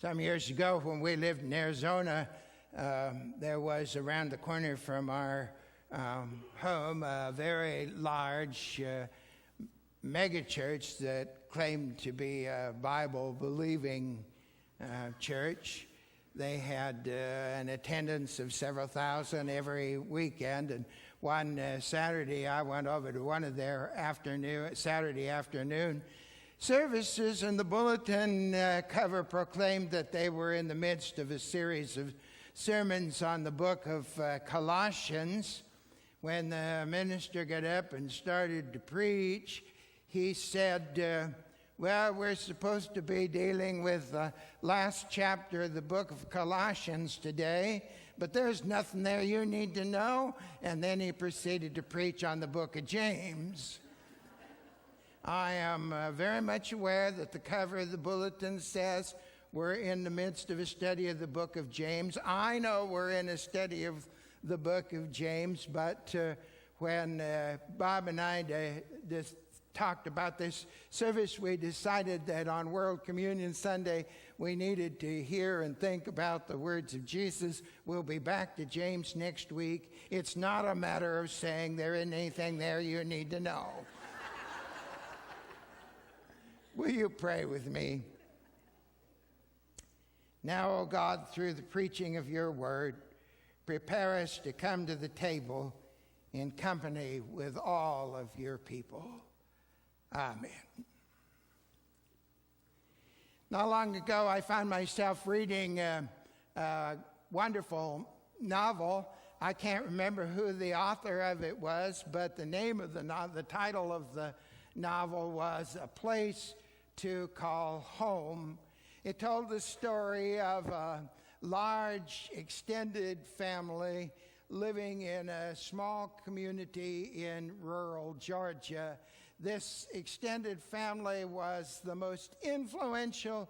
Some years ago, when we lived in Arizona, there was around the corner from our home a very large mega church that claimed to be a Bible-believing church. They had an attendance of several thousand every weekend, and one Saturday I went over to one of their Saturday afternoon services, and the bulletin cover proclaimed that they were in the midst of a series of sermons on the book of Colossians. When the minister got up and started to preach, he said, well, we're supposed to be dealing with the last chapter of the book of Colossians today, but there's nothing there you need to know. And then he proceeded to preach on the book of James. I am very much aware that the cover of the bulletin says we're in the midst of a study of the book of James. I know we're in a study of the book of James, but when Bob and I just talked about this service, we decided that on World Communion Sunday we needed to hear and think about the words of Jesus. We'll be back to James next week. It's not a matter of saying there isn't anything there you need to know. Will you pray with me? Now, O God, through the preaching of your word, prepare us to come to the table in company with all of your people. Amen. Not long ago, I found myself reading a wonderful novel. I can't remember who the author of it was, but the name of the title of the novel was A Place to Call Home. It told the story of a large, extended family living in a small community in rural Georgia. This extended family was the most influential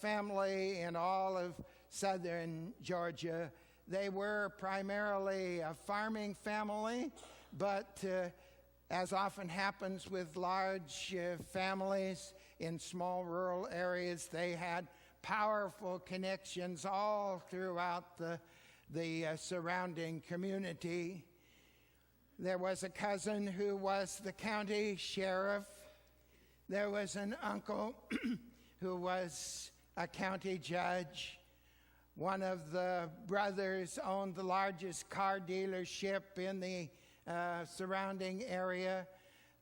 family in all of southern Georgia. They were primarily a farming family, but as often happens with large families in small rural areas, they had powerful connections all throughout the surrounding community. There was a cousin who was the county sheriff. There was an uncle who was a county judge. One of the brothers owned the largest car dealership in the surrounding area.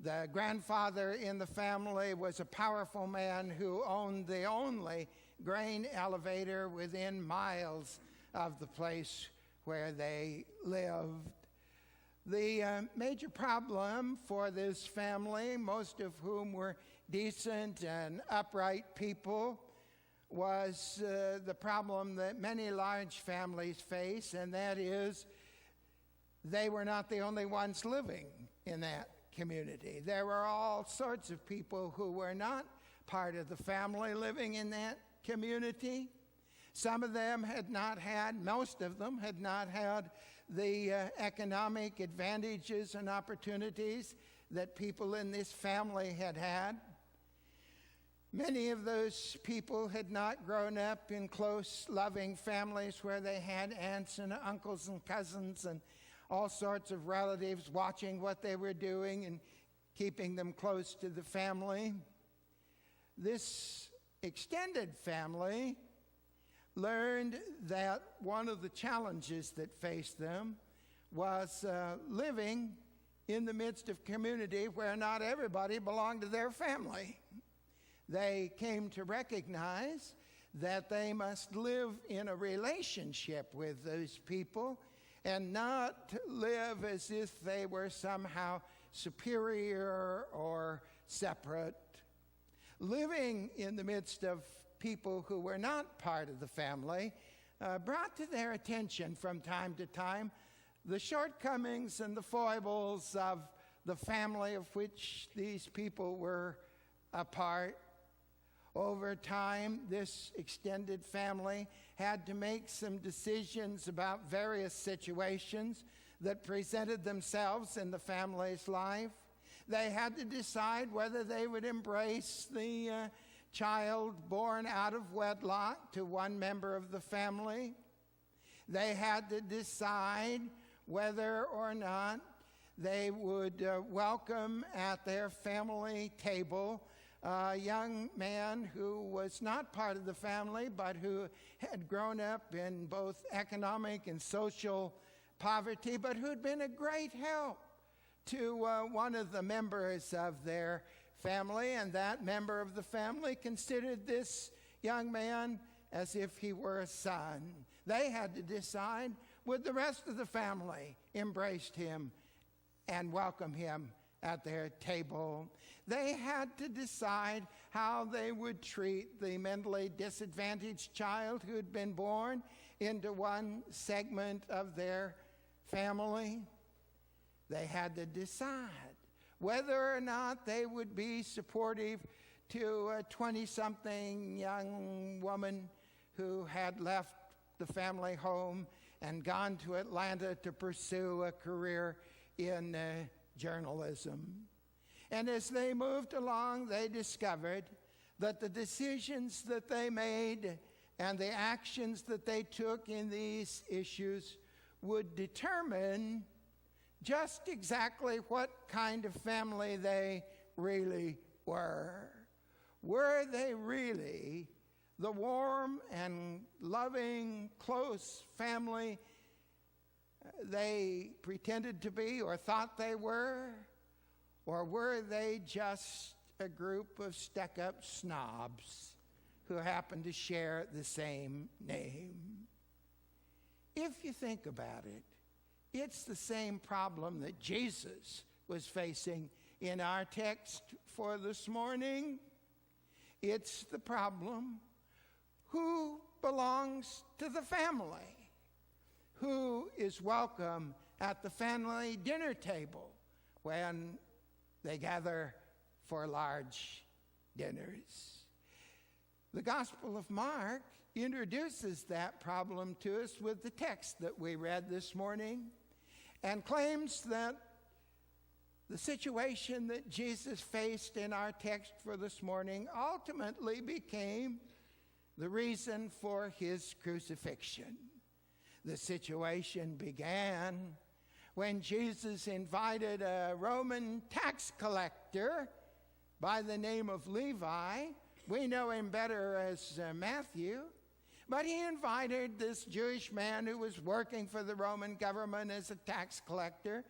The grandfather in the family was a powerful man who owned the only grain elevator within miles of the place where they lived. The major problem for this family, most of whom were decent and upright people, was the problem that many large families face, and that is they were not the only ones living in that community. There were all sorts of people who were not part of the family living in that community. Some of them most of them had not had the economic advantages and opportunities that people in this family had had. Many of those people had not grown up in close, loving families where they had aunts and uncles and cousins and all sorts of relatives watching what they were doing and keeping them close to the family. This extended family learned that one of the challenges that faced them was living in the midst of community where not everybody belonged to their family. They came to recognize that they must live in a relationship with those people and not live as if they were somehow superior or separate. Living in the midst of people who were not part of the family brought to their attention from time to time the shortcomings and the foibles of the family of which these people were a part. Over time, this extended family had to make some decisions about various situations that presented themselves in the family's life. They had to decide whether they would embrace the child born out of wedlock to one member of the family. They had to decide whether or not they would welcome at their family table a young man who was not part of the family, but who had grown up in both economic and social poverty, but who'd been a great help to one of the members of their family. And that member of the family considered this young man as if he were a son. They had to decide, would the rest of the family embrace him and welcome him at their table? They had to decide how they would treat the mentally disadvantaged child who had been born into one segment of their family. They had to decide whether or not they would be supportive to a 20-something young woman who had left the family home and gone to Atlanta to pursue a career in journalism. And as they moved along, they discovered that the decisions that they made and the actions that they took in these issues would determine just exactly what kind of family they really were. Were they really the warm and loving, close family they pretended to be or thought they were? Or were they just a group of stuck-up snobs who happened to share the same name? If you think about it, it's the same problem that Jesus was facing in our text for this morning. It's the problem: who belongs to the family? Who is welcome at the family dinner table when they gather for large dinners? The Gospel of Mark introduces that problem to us with the text that we read this morning, and claims that the situation that Jesus faced in our text for this morning ultimately became the reason for his crucifixion. The situation began when Jesus invited a Roman tax collector by the name of Levi. We know him better as Matthew. But he invited this Jewish man who was working for the Roman government as a tax collector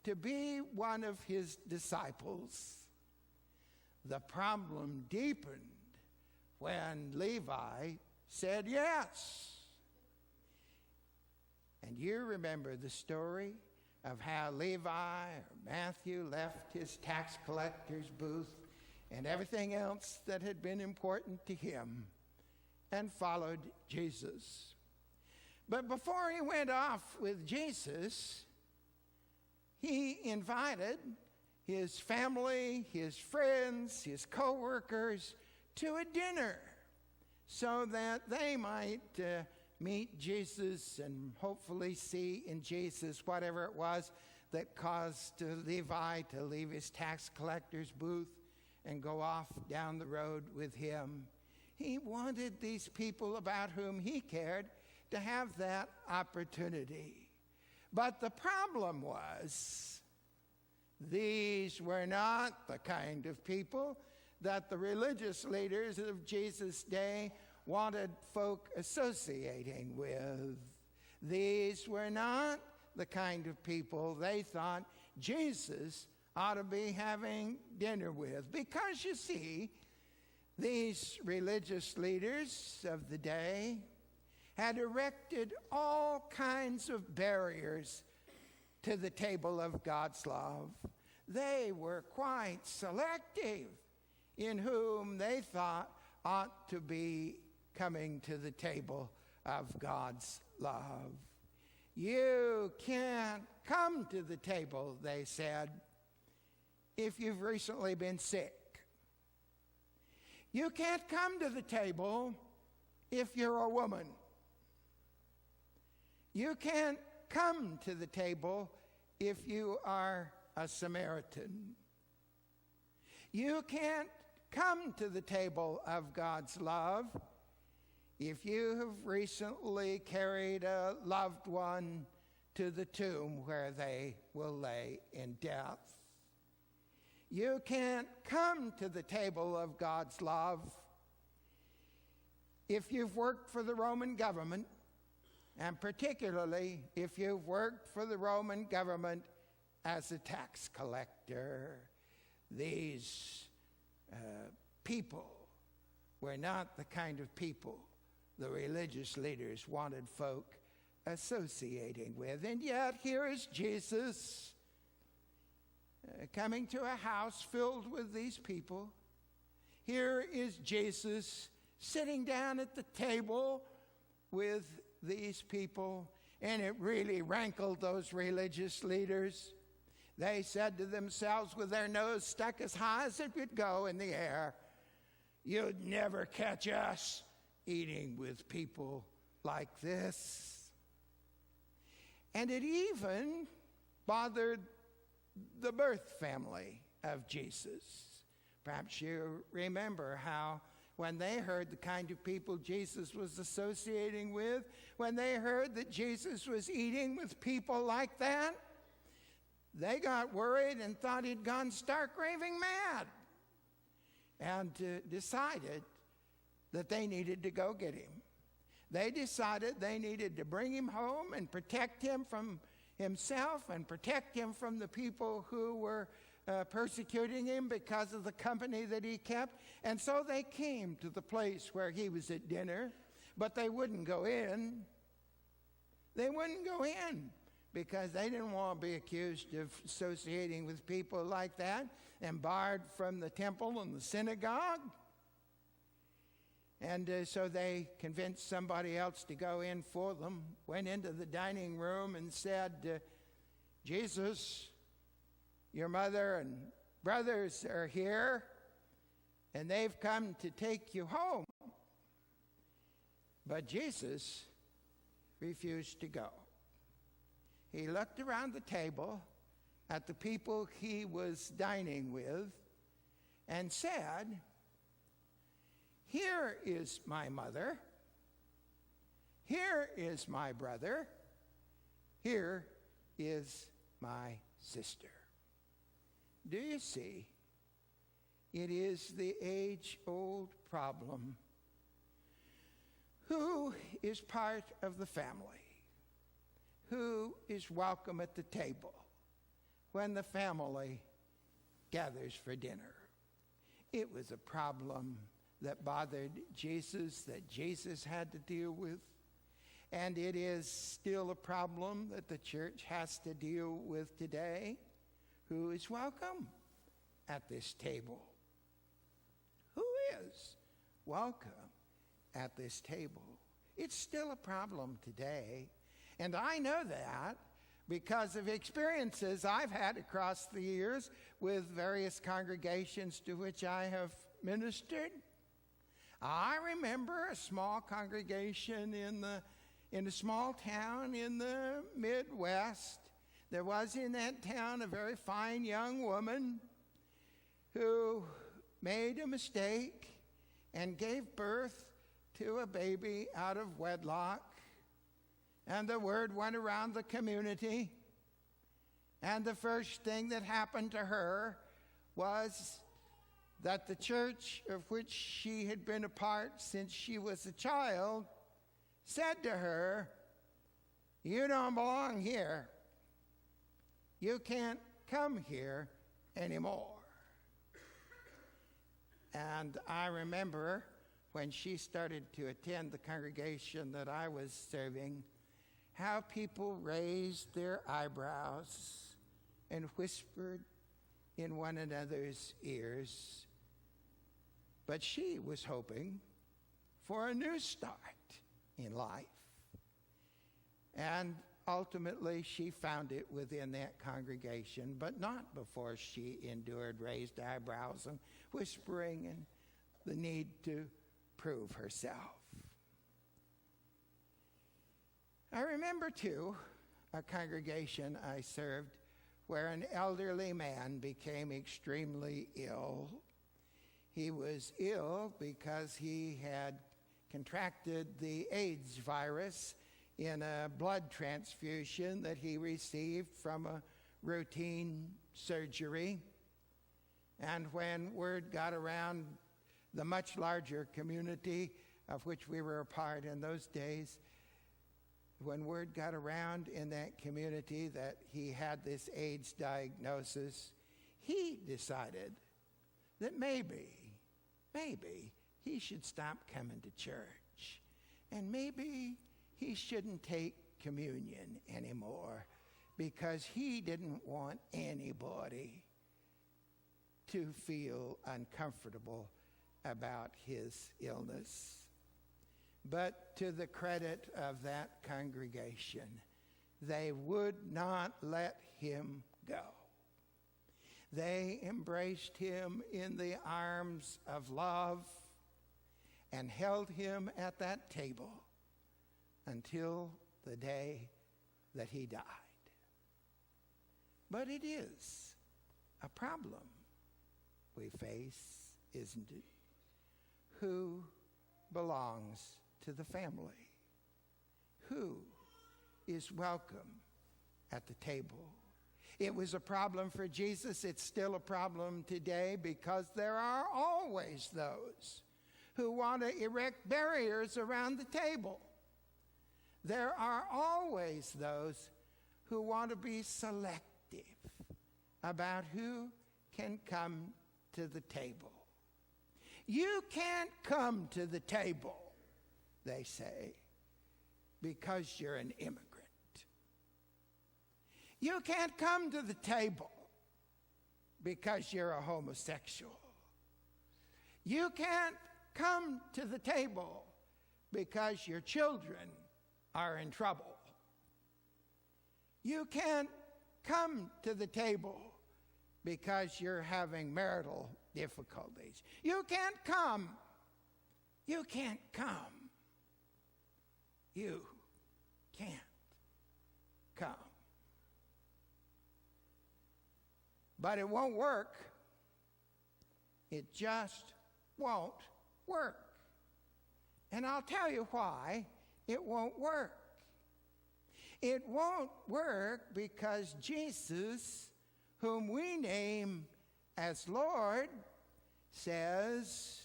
to be one of his disciples. The problem deepened when Levi said yes. And you remember the story of how Levi or Matthew left his tax collector's booth and everything else that had been important to him and followed Jesus. But before he went off with Jesus, he invited his family, his friends, his co-workers to a dinner so that they might meet Jesus and hopefully see in Jesus whatever it was that caused Levi to leave his tax collector's booth and go off down the road with him. He wanted these people about whom he cared to have that opportunity. But the problem was, these were not the kind of people that the religious leaders of Jesus' day wanted folk associating with. These were not the kind of people they thought Jesus ought to be having dinner with. Because, you see, these religious leaders of the day had erected all kinds of barriers to the table of God's love. They were quite selective in whom they thought ought to be coming to the table of God's love. You can't come to the table, they said, if you've recently been sick. You can't come to the table if you're a woman. You can't come to the table if you are a Samaritan. You can't come to the table of God's love. If you have recently carried a loved one to the tomb where they will lay in death, you can't come to the table of God's love if you've worked for the Roman government, and particularly if you've worked for the Roman government as a tax collector. These people were not the kind of people the religious leaders wanted folk associating with. And yet here is Jesus coming to a house filled with these people. Here is Jesus sitting down at the table with these people, and it really rankled those religious leaders. They said to themselves, with their nose stuck as high as it could go in the air, "You'd never catch us eating with people like this." And it even bothered the birth family of Jesus. Perhaps you remember how when they heard the kind of people Jesus was associating with, when they heard that Jesus was eating with people like that, they got worried and thought he'd gone stark raving mad, and decided that they needed to go get him. They decided they needed to bring him home and protect him from himself and protect him from the people who were persecuting him because of the company that he kept. And so they came to the place where he was at dinner, but they wouldn't go in. They wouldn't go in because they didn't want to be accused of associating with people like that and barred from the temple and the synagogue. And so they convinced somebody else to go in for them, went into the dining room and said, "Jesus, your mother and brothers are here, and they've come to take you home." But Jesus refused to go. He looked around the table at the people he was dining with and said, "Here is my mother. Here is my brother. Here is my sister." Do you see? It is the age-old problem. Who is part of the family? Who is welcome at the table when the family gathers for dinner? It was a problem that bothered Jesus, that Jesus had to deal with. And it is still a problem that the church has to deal with today. Who is welcome at this table? Who is welcome at this table? It's still a problem today. And I know that because of experiences I've had across the years with various congregations to which I have ministered. I remember a small congregation in a small town in the Midwest. There was in that town a very fine young woman who made a mistake and gave birth to a baby out of wedlock. And the word went around the community. And the first thing that happened to her was that the church of which she had been a part since she was a child said to her, "You don't belong here. You can't come here anymore." And I remember when she started to attend the congregation that I was serving, how people raised their eyebrows and whispered in one another's ears. But she was hoping for a new start in life. And ultimately, she found it within that congregation, but not before she endured raised eyebrows and whispering and the need to prove herself. I remember, too, a congregation I served where an elderly man became extremely ill. He was ill because he had contracted the AIDS virus in a blood transfusion that he received from a routine surgery. And when word got around the much larger community of which we were a part in those days, when word got around in that community that he had this AIDS diagnosis, he decided that maybe he should stop coming to church. And maybe he shouldn't take communion anymore because he didn't want anybody to feel uncomfortable about his illness. But to the credit of that congregation, they would not let him go. They embraced him in the arms of love and held him at that table until the day that he died. But it is a problem we face, isn't it? Who belongs to the family? Who is welcome at the table? It was a problem for Jesus. It's still a problem today because there are always those who want to erect barriers around the table. There are always those who want to be selective about who can come to the table. You can't come to the table, they say, because you're an immigrant. You can't come to the table because you're a homosexual. You can't come to the table because your children are in trouble. You can't come to the table because you're having marital difficulties. You can't come. You can't come. You can't come. But it won't work. It just won't work. And I'll tell you why it won't work. It won't work because Jesus, whom we name as Lord, says,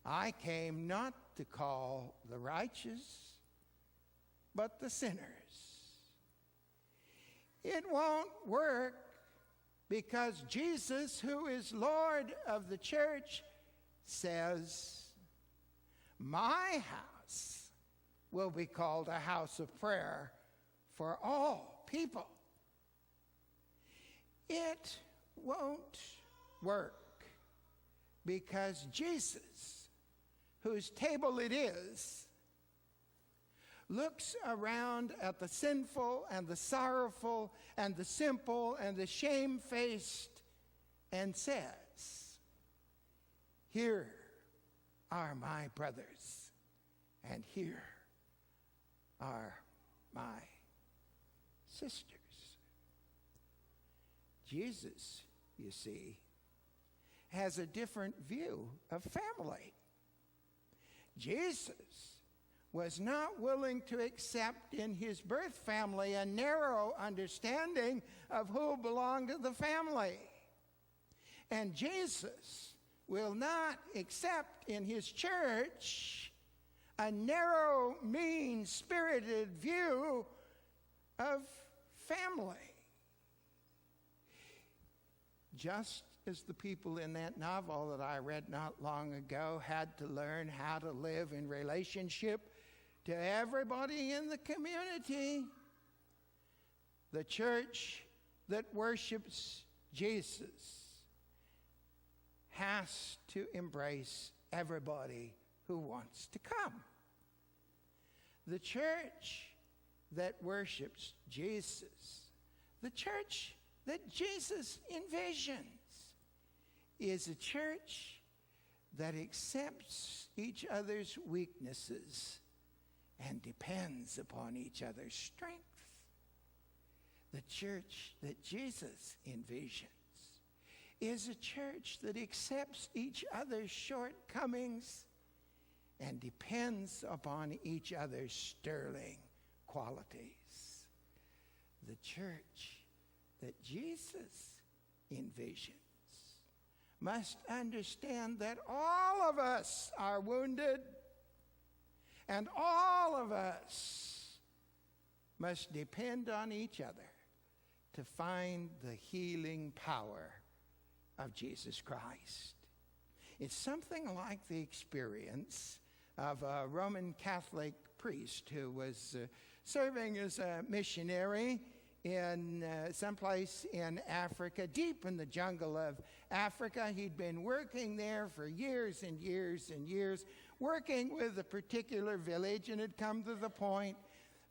I came not to call the righteous, but the sinners. It won't work because Jesus, who is Lord of the church, says, my house will be called a house of prayer for all people. It won't work because Jesus, whose table it is, looks around at the sinful and the sorrowful and the simple and the shamefaced and says, here are my brothers, and here are my sisters. Jesus, you see, has a different view of family. Jesus was not willing to accept in his birth family a narrow understanding of who belonged to the family. And Jesus will not accept in his church a narrow, mean-spirited view of family. Just as the people in that novel that I read not long ago had to learn how to live in relationship to everybody in the community, the church that worships Jesus has to embrace everybody who wants to come. The church that worships Jesus, the church that Jesus envisions, is a church that accepts each other's weaknesses and depends upon each other's strength. The church that Jesus envisions is a church that accepts each other's shortcomings and depends upon each other's sterling qualities. The church that Jesus envisions must understand that all of us are wounded, and all of us must depend on each other to find the healing power of Jesus Christ. It's something like the experience of a Roman Catholic priest who was serving as a missionary in someplace in Africa, deep in the jungle of Africa. He'd been working there for years and years and years, working with a particular village, and had come to the point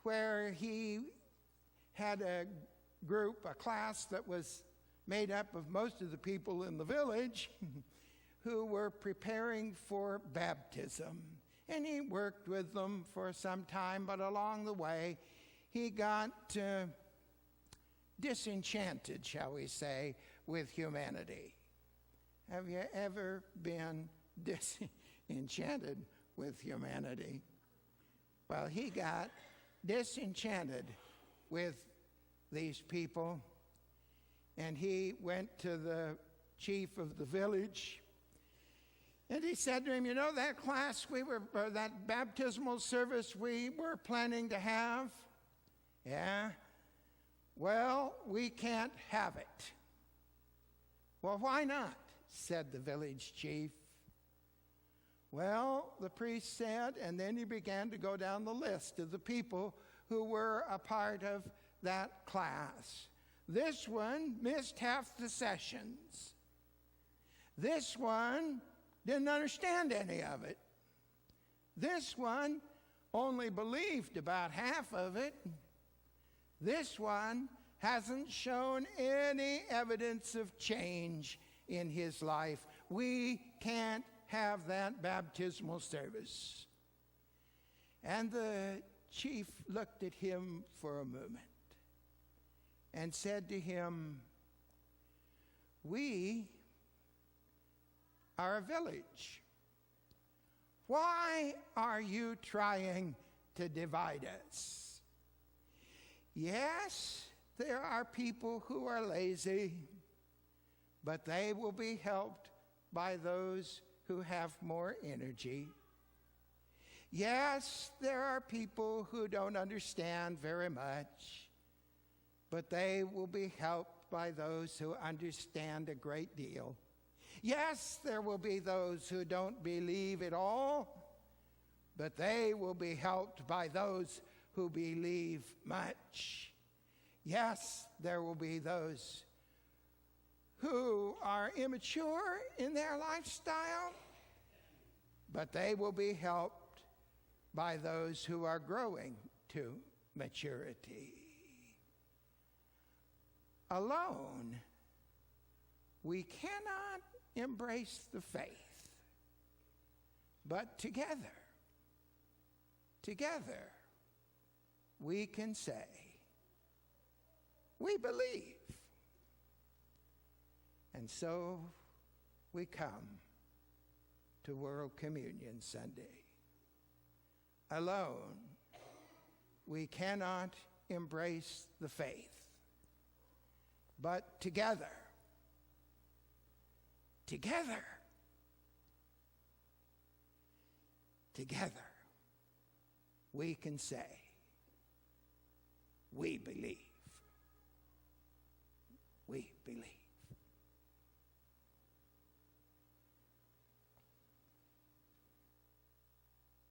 where he had a group, a class that was made up of most of the people in the village who were preparing for baptism. And he worked with them for some time, but along the way, he got disenchanted, shall we say, with humanity. Have you ever been disenchanted with humanity? Well, he got disenchanted with these people, and he went to the chief of the village, and he said to him, you know, that class that baptismal service we were planning to have? Yeah? Well, we can't have it. Well, why not? Said the village chief. Well, the priest said, and then he began to go down the list of the people who were a part of that class. This one missed half the sessions. This one didn't understand any of it. This one only believed about half of it. This one hasn't shown any evidence of change in his life. We can't have that baptismal service. And the chief looked at him for a moment and said to him, we are a village. Why are you trying to divide us? Yes, there are people who are lazy, but they will be helped by those who have more energy. Yes, there are people who don't understand very much, but they will be helped by those who understand a great deal. Yes, there will be those who don't believe at all, but they will be helped by those who believe much. Yes, there will be those who are immature in their lifestyle, but they will be helped by those who are growing to maturity. Alone, we cannot embrace the faith, but together, we can say, we believe. And so we come to World Communion Sunday. Alone, we cannot embrace the faith, but together, we can say, we believe.